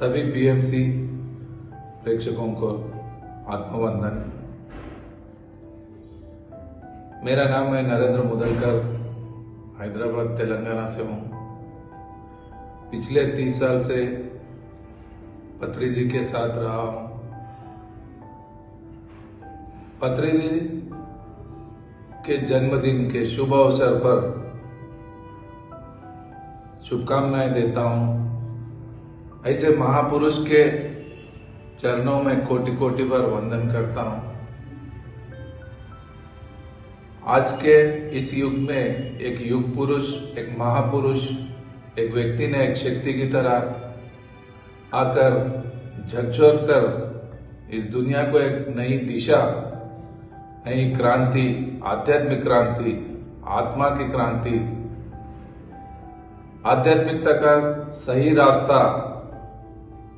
सभी पीएमसी प्रेक्षकों को आत्मवंदन। मेरा नाम है नरेंद्र मुदलकर, हैदराबाद तेलंगाना से हूँ। पिछले 30 साल से पत्री जी के साथ रहा हूँ। पत्री जी के जन्मदिन के शुभ अवसर पर शुभकामनाएं देता हूँ। ऐसे महापुरुष के चरणों में कोटि कोटि बार वंदन करता हूँ। आज के इस युग में एक युग पुरुष, एक महापुरुष, एक व्यक्ति ने एक शक्ति की तरह आकर झकझोर कर इस दुनिया को एक नई दिशा, नई क्रांति, आध्यात्मिक क्रांति, आत्मा की क्रांति, आध्यात्मिकता का सही रास्ता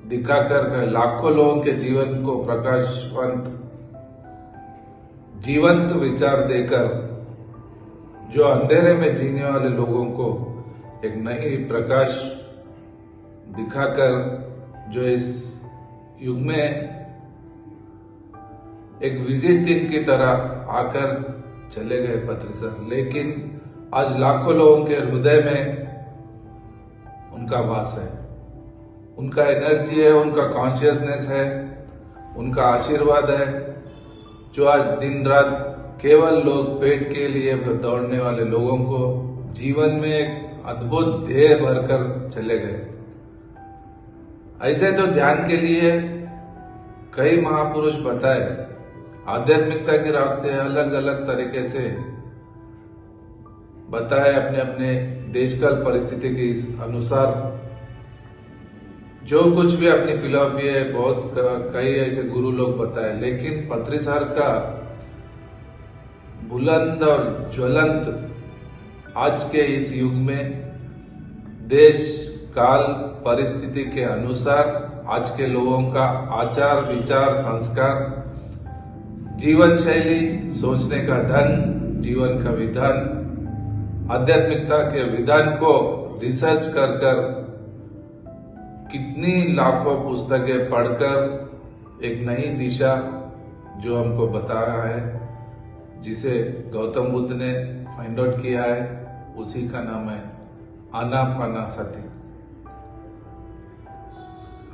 दिखाकर लाखों लोगों के जीवन को प्रकाशवंत, जीवंत विचार देकर जो अंधेरे में जीने वाले लोगों को एक नई प्रकाश दिखाकर जो इस युग में एक विजिटिंग की तरह आकर चले गए पत्री सर, लेकिन आज लाखों लोगों के हृदय में उनका वास है, उनका एनर्जी है, उनका कॉन्शियसनेस है, उनका आशीर्वाद है, जो आज दिन रात केवल लोग पेट के लिए दौड़ने वाले लोगों को जीवन में एक अद्भुत ध्येय भरकर चले गए। ऐसे तो ध्यान के लिए कई महापुरुष बताए, आध्यात्मिकता के रास्ते अलग अलग तरीके से बताए, अपने अपने देशकाल परिस्थिति के अनुसार जो कुछ भी अपनी फिलॉसफी है, बहुत कई ऐसे गुरु लोग बताए, लेकिन पत्री सर का बुलंद और ज्वलंत आज के इस युग में देश काल परिस्थिति के अनुसार आज के लोगों का आचार विचार संस्कार, जीवन शैली, सोचने का ढंग, जीवन का विधान, आध्यात्मिकता के विधान को रिसर्च कर कितनी लाखों पुस्तकें पढ़कर एक नई दिशा जो हमको बताया है, जिसे गौतम बुद्ध ने फाइंड आउट किया है, उसी का नाम है आनापानसति।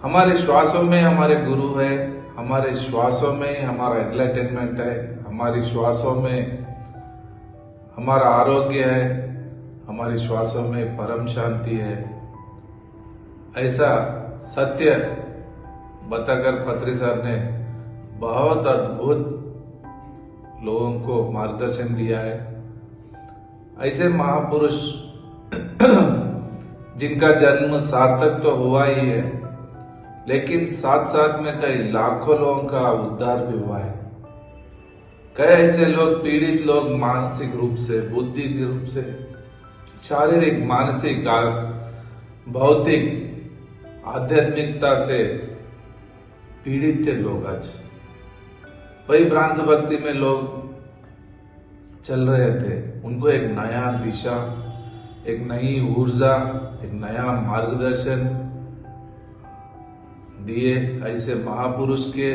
हमारे श्वासों में हमारे गुरु है, हमारे श्वासों में हमारा एनलाइटनमेंट है, हमारी श्वासों में हमारा आरोग्य है, हमारी श्वासों में परम शांति है। ऐसा सत्य बताकर पत्री सर ने बहुत अद्भुत लोगों को मार्गदर्शन दिया है। ऐसे महापुरुष जिनका जन्म सार्थक तो हुआ ही है, लेकिन साथ साथ में कई लाखों लोगों का उद्धार भी हुआ है। कई ऐसे लोग, पीड़ित लोग, मानसिक रूप से, बुद्धि के रूप से, शारीरिक, मानसिक, भौतिक, आध्यात्मिकता से पीड़ित थे लोग। आज वही भ्रांत भक्ति में लोग चल रहे थे। उनको एक नया दिशा, एक नई ऊर्जा, एक नया मार्गदर्शन दिए। ऐसे महापुरुष के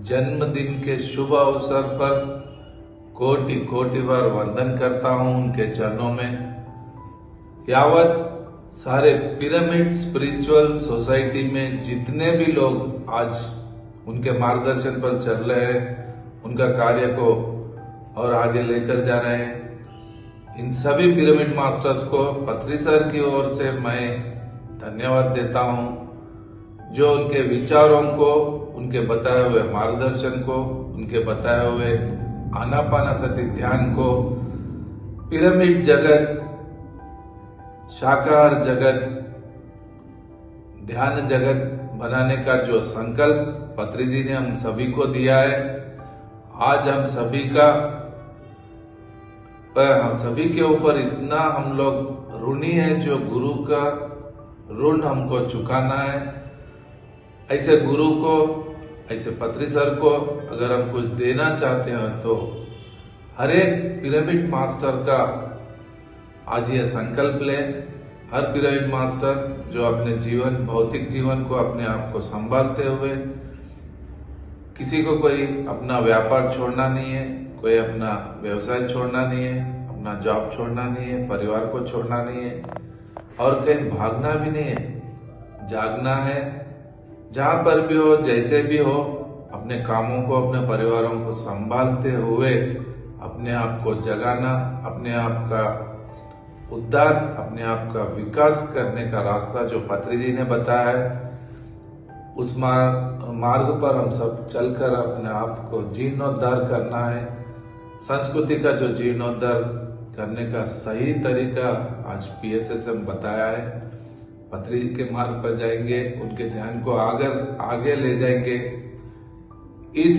जन्मदिन के शुभ अवसर पर कोटि कोटि बार वंदन करता हूं उनके चरणों में। यावत सारे पिरामिड स्पिरिचुअल सोसाइटी में जितने भी लोग आज उनके मार्गदर्शन पर चल रहे हैं, उनका कार्य को और आगे लेकर जा रहे हैं, इन सभी पिरामिड मास्टर्स को पत्री सर की ओर से मैं धन्यवाद देता हूं, जो उनके विचारों को, उनके बताए हुए मार्गदर्शन को, उनके बताए हुए आनापानसति ध्यान को पिरामिड जगत, शाकाहार जगत, ध्यान जगत बनाने का जो संकल्प पत्री जी ने हम सभी को दिया है, आज हम सभी के ऊपर इतना हम लोग ऋणी है, जो गुरु का ऋण हमको चुकाना है। ऐसे गुरु को, ऐसे पत्री सर को अगर हम कुछ देना चाहते हैं तो हर एक पिरामिड मास्टर का आज ये संकल्प ले। हर पिरामिड मास्टर जो अपने जीवन भौतिक जीवन को अपने आप को संभालते हुए, किसी को कोई अपना व्यापार छोड़ना नहीं है, कोई अपना व्यवसाय छोड़ना नहीं है, अपना जॉब छोड़ना नहीं है, परिवार को छोड़ना नहीं है और कहीं भागना भी नहीं है। जागना है, जहां पर भी हो, जैसे भी हो, अपने कामों को, अपने परिवारों को संभालते हुए अपने आप को जगाना, अपने आप का उद्धार, अपने आप का विकास करने का रास्ता जो पत्री जी ने बताया है, उस मार्ग पर हम सब चलकर अपने आप को जीर्णोद्धार करना है। संस्कृति का जो जीर्णोद्धार करने का सही तरीका आज PSSM बताया है। पत्री जी के मार्ग पर जाएंगे, उनके ध्यान को आगे ले जाएंगे। इस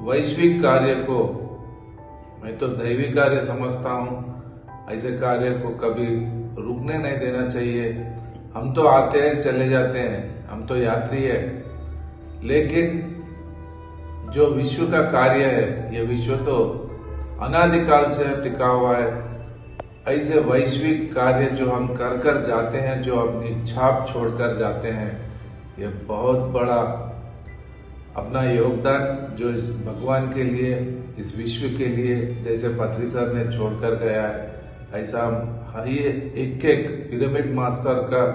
वैश्विक कार्य को मैं तो दैवी कार्य समझता हूँ। ऐसे कार्य को कभी रुकने नहीं देना चाहिए। हम तो आते हैं, चले जाते हैं, हम तो यात्री है, लेकिन जो विश्व का कार्य है, ये विश्व तो अनादिकाल से टिका हुआ है। ऐसे वैश्विक कार्य जो हम कर जाते हैं, जो अपनी छाप छोड़कर जाते हैं, ये बहुत बड़ा अपना योगदान जो इस भगवान के लिए, इस विश्व के लिए, जैसे पत्री सर ने छोड़कर गया है, ऐसा हम ये एक पिरामिड मास्टर का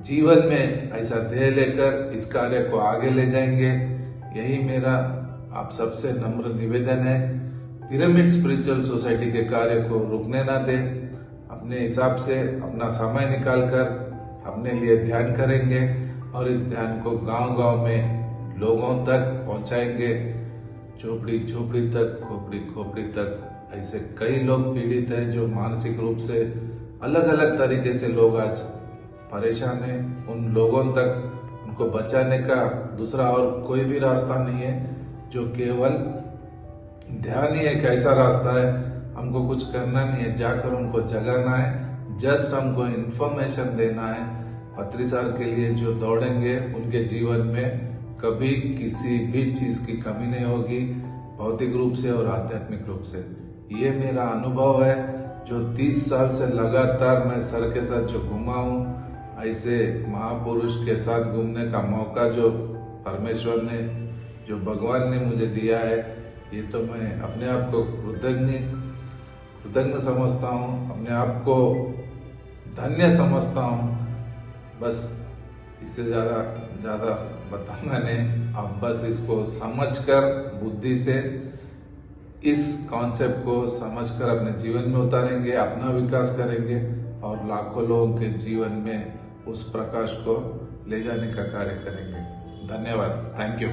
जीवन में ऐसा ध्येय लेकर इस कार्य को आगे ले जाएंगे। यही मेरा आप सबसे नम्र निवेदन है। पिरामिड स्पिरिचुअल सोसाइटी के कार्य को रुकने ना दें। अपने हिसाब से अपना समय निकालकर अपने लिए ध्यान करेंगे और इस ध्यान को गांव-गांव में लोगों तक पहुंचाएंगे, झोपड़ी झोपड़ी तक, खोपड़ी खोपड़ी तक। ऐसे कई लोग पीड़ित हैं जो मानसिक रूप से अलग अलग तरीके से लोग आज परेशान हैं। उन लोगों तक उनको बचाने का दूसरा और कोई भी रास्ता नहीं है, जो केवल ध्यान ही एक ऐसा रास्ता है। हमको कुछ करना नहीं है, जाकर उनको जगाना है, जस्ट हमको इन्फॉर्मेशन देना है। पत्री सर के लिए जो दौड़ेंगे, उनके जीवन में कभी किसी भी चीज की कमी नहीं होगी, भौतिक रूप से और आध्यात्मिक रूप से। ये मेरा अनुभव है, जो 30 साल से लगातार मैं सर के साथ जो घूमा हूँ, ऐसे महापुरुष के साथ घूमने का मौका जो परमेश्वर ने, जो भगवान ने मुझे दिया है, ये तो मैं अपने आप को कृतज्ञ समझता हूँ, अपने आप को धन्य समझता हूँ। बस इससे ज़्यादा बताऊंगा नहीं। आप बस इसको समझकर, बुद्धि से इस कॉन्सेप्ट को समझकर अपने जीवन में उतारेंगे, अपना विकास करेंगे और लाखों लोगों के जीवन में उस प्रकाश को ले जाने का कार्य करेंगे। धन्यवाद। Thank you.